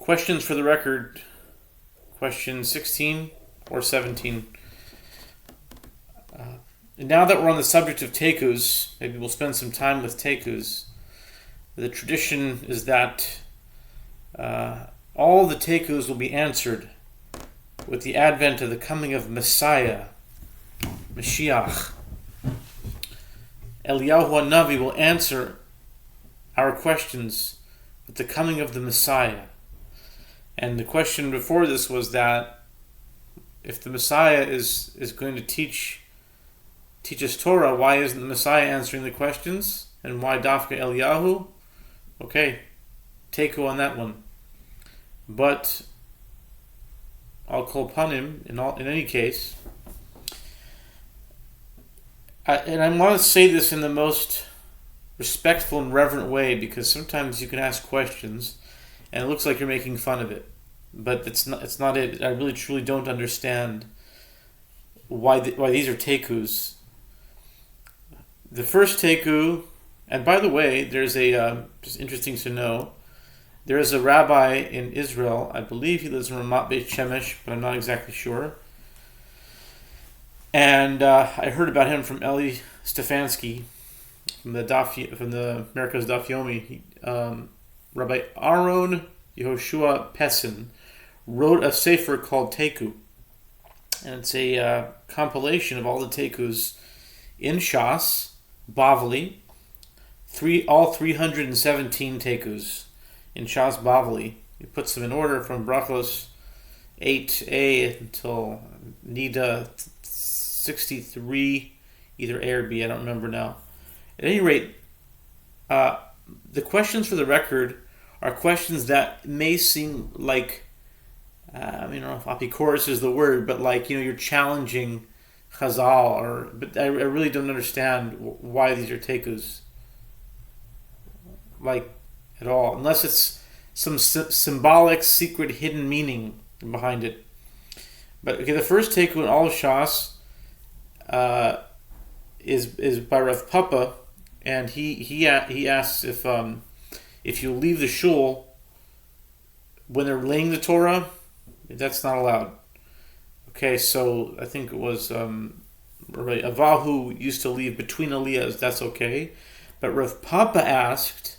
Questions for the record. Question 16 or 17. And now that we're on the subject of Taikus, maybe we'll spend some time with Taikus. The tradition is that all the Taikus will be answered with the advent of the coming of Messiah, Mashiach. Eliyahu HaNavi will answer our questions with the coming of the Messiah. And the question before this was that if the Messiah is going to teach us Torah, why isn't the Messiah answering the questions? And why Dafka Eliyahu? Okay, Taiku on that one. But I'll call upon him in any case. And I want to say this in the most respectful and reverent way, because sometimes you can ask questions and it looks like you're making fun of it, but it's not it. I really truly don't understand why these are Taikus. The first Taiku, and by the way, there's a just interesting to know, there is a rabbi in Israel, I believe he lives in Ramat Beit Shemesh, but I'm not exactly sure. And I heard about him from Eli Stefanski from the America's Daf Yomi. Rabbi Aaron Yehoshua Pessin wrote a sefer called Taiku, and it's a compilation of all the Taikus in Shas, Bavli, all 317 Taikus in Shas Bavli. He puts them in order from Brachos 8a until Nida 63, either A or B, I don't remember now. At any rate, the questions for the record are questions that may seem like, I don't know if apikoros is the word, but like, you're challenging Chazal, but I really don't understand why these are Taikus, like, at all, unless it's some symbolic, secret, hidden meaning behind it. But okay, the first Taiku in all of Shas is by Rav Papa, and he asks if you leave the shul when they're laying the Torah, that's not allowed. Okay, so I think it was Avahu used to leave between aliyahs, that's okay. But Rav Papa asked,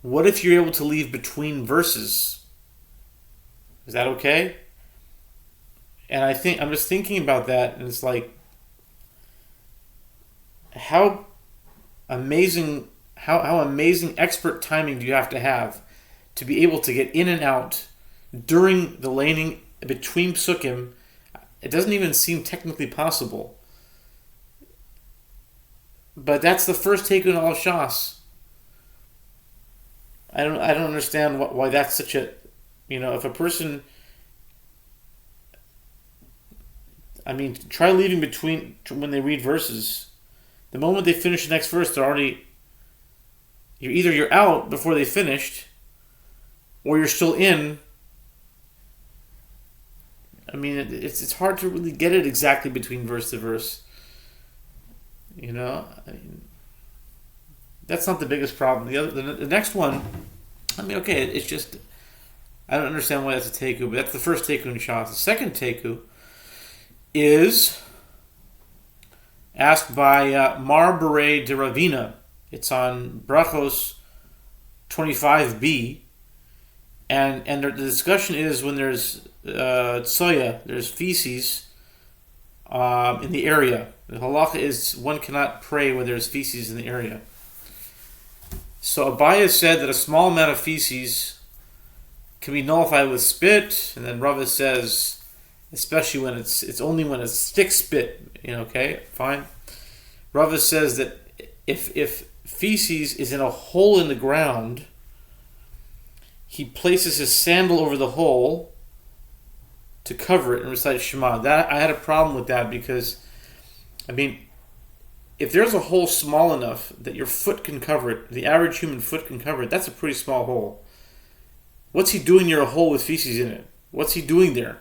what if you're able to leave between verses? Is that okay? And I'm just thinking about that, and it's like, how amazing expert timing do you have to be able to get in and out during the laning between psukim? It doesn't even seem technically possible. But that's the first take in all of Shas. I don't understand why that's such a, if a person, try leaving between when they read verses. The moment they finish the next verse, you're out before they finished, or you're still in. It's hard to really get it exactly between verse to verse. That's not the biggest problem. The next one, it's just, I don't understand why that's a Taiku, but that's the first Taiku in Shas. The second Taiku is asked by Mar Beret de Ravina. It's on Brachos 25b, and the discussion is when there's tsoya, there's feces in the area. The halacha is one cannot pray when there's feces in the area. So Abaye said that a small amount of feces can be nullified with spit, and then Rava says, especially when it's only when it's thick spit, okay, fine. Rava says that if feces is in a hole in the ground, he places his sandal over the hole to cover it and recite Shema. That I had a problem with that because, if there's a hole small enough that your foot can cover it, the average human foot can cover it, that's a pretty small hole. What's he doing near a hole with feces in it? What's he doing there?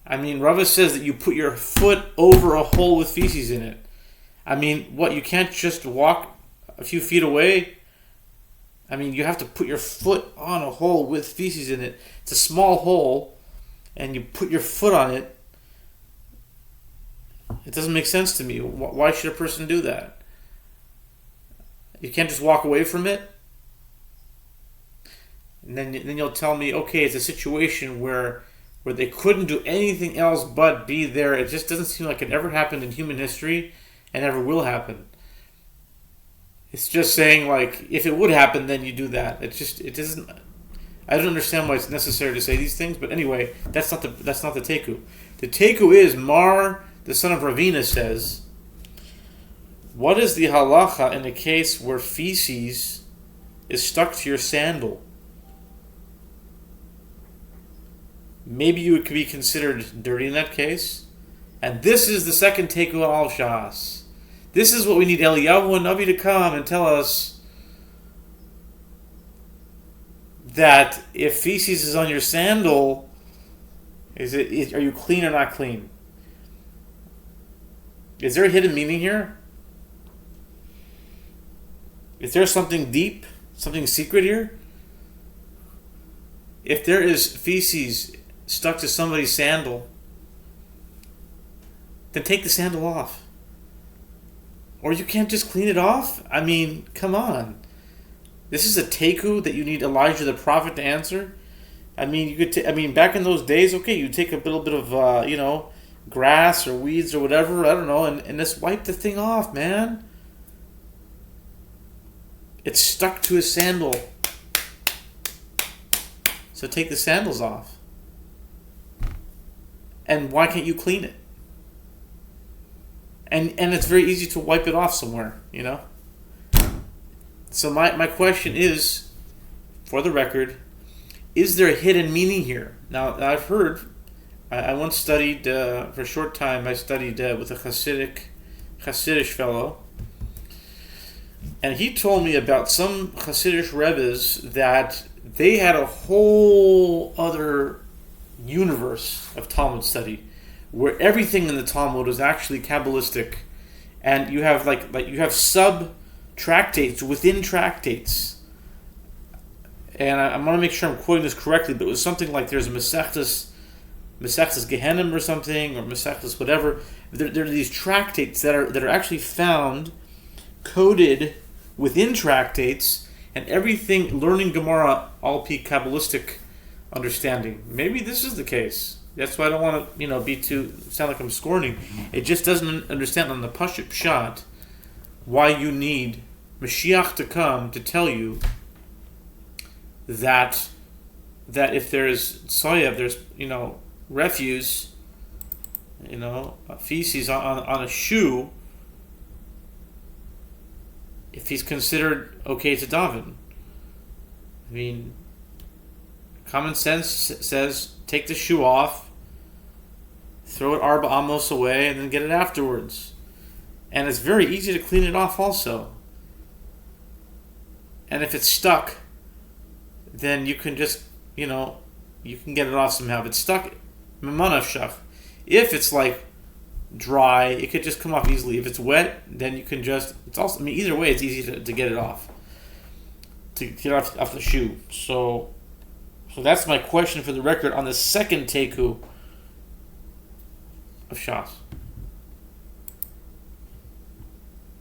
Rava says that you put your foot over a hole with feces in it. You can't just walk a few feet away? I mean, you have to put your foot on a hole with feces in it. It's a small hole, and you put your foot on it. It doesn't make sense to me. Why should a person do that? You can't just walk away from it? And then you'll tell me, okay, it's a situation where they couldn't do anything else but be there. It just doesn't seem like it ever happened in human history and never will happen. It's just saying, like, if it would happen, then you do that. It doesn't. I don't understand why it's necessary to say these things, but anyway, that's not the Taiku. The Taiku is Mar, the son of Ravina, says, what is the halacha in a case where feces is stuck to your sandal? Maybe you could be considered dirty in that case. And this is the second Taiku al Shas. This is what we need Eliyahu and Navi to come and tell us, that if feces is on your sandal, are you clean or not clean? Is there a hidden meaning here? Is there something deep, something secret here? If there is feces stuck to somebody's sandal, then take the sandal off. Or you can't just clean it off? I mean, come on. This is a Taiku that you need Elijah the prophet to answer? I mean, you could. Back in those days, okay, you take a little bit of, grass or weeds or whatever, I don't know, and just wipe the thing off, man. It's stuck to his sandal. So take the sandals off. And why can't you clean it? And it's very easy to wipe it off somewhere, So my question is, for the record, is there a hidden meaning here? Now, I've heard, I once studied, for a short time, I studied with a Hasidic fellow, and he told me about some Hasidic Rebbes that they had a whole other universe of Talmud study, where everything in the Talmud is actually Kabbalistic, and you have you have sub tractates within tractates. And I want to make sure I'm quoting this correctly, but it was something like there's a Masechtas Gehenim or something, or Masechtas whatever. There are these tractates that are actually found coded within tractates, and everything learning Gemara all pe Kabbalistic understanding. Maybe this is the case. That's why I don't want to sound like I'm scorning. It just doesn't understand on the Pashut Pshat why you need Mashiach to come to tell you that if there's soya, if there's refuse, feces on a shoe, if he's considered okay to daven. I mean, common sense says take the shoe off, throw it arba amos away, and then get it afterwards. And it's very easy to clean it off also. And if it's stuck, then you can just, you can get it off somehow. If it's stuck, memanavshach. If it's dry, it could just come off easily. If it's wet, then you can just, it's also, either way, it's easy to get it off. To get off the shoe. So that's my question for the record on the second Taiku of Shas.